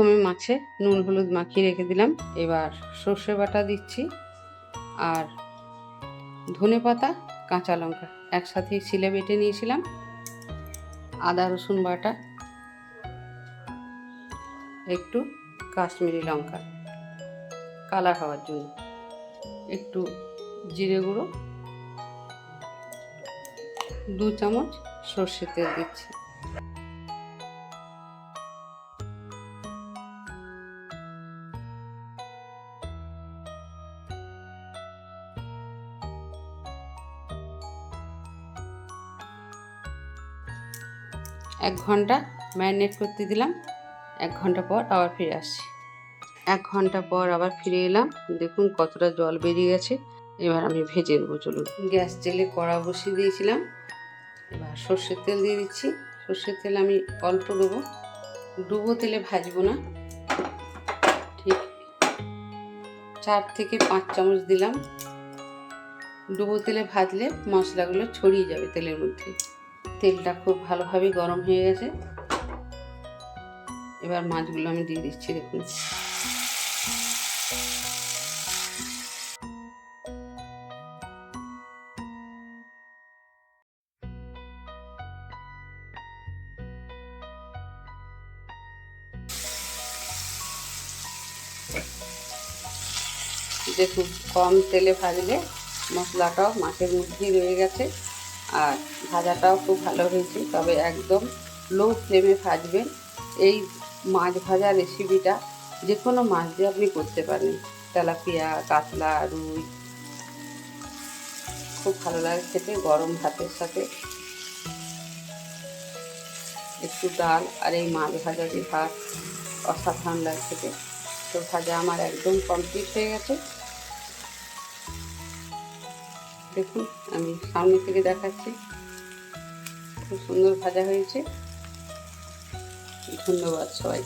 প্রথমে মাছে নুন হলুদ মাখিয়ে রেখে দিলাম। এবার সর্ষে বাটা দিচ্ছি আর ধনেপাতা কাঁচা লঙ্কা একসাথেই শিলে বেটে নিয়েছিলাম, আদা রসুন বাটা, একটু কাশ্মীরি লঙ্কা কালার হওয়ার জন্য, একটু জিরে গুঁড়ো, 2 চামচ সর্ষের তেল দিচ্ছি। এক ঘন্টা ম্যারিনেট করতে দিলাম। 1 ঘন্টা পর আবার ফিরে আসছি। 1 ঘন্টা পর আবার ফিরে এলাম। দেখুন কতটা জল বেরিয়ে গেছে। এবার আমি ভেজে নেবো। চলুন, গ্যাস জেলে কড়া বসিয়ে দিয়েছিলাম। এবার সর্ষের তেল দিয়ে দিচ্ছি। সর্ষের তেল আমি অল্প দেবো, ডুবো তেলে ভাজবো না, ঠিক 4 থেকে 5 চামচ দিলাম। ডুবো তেলে ভাজলে মশলাগুলো ছড়িয়ে যাবে তেলের মধ্যে। তেলটা খুব ভালোভাবে গরম হয়ে গেছে। এবার মাছগুলো আমি দিয়ে দিচ্ছি। দেখুন, দেখুন কম তেলে ভাজলে মশলাটাও মাছের মধ্যেই রয়ে গেছে আর ভাজাটাও খুব ভালো হয়েছে। তবে একদম লো ফ্লেমে ভাজবেন। এই মাছ ভাজা রেসিপিটা যে কোনো মাছ দিয়ে আপনি করতে পারেন, তেলাপিয়া, কাতলা, রুই, খুব ভালো লাগে খেতে গরম ভাতের সাথে। একটু ডাল আর এই মাছ ভাজা দিয়ে ভাত অসাধারণ লাগে খেতে। তো ভাজা আমার একদম কমপ্লিট হয়ে গেছে। দেখুন, আমি সামনে থেকে দেখাচ্ছি, খুব সুন্দর ভাজা হয়েছে। ধন্যবাদ সবাই।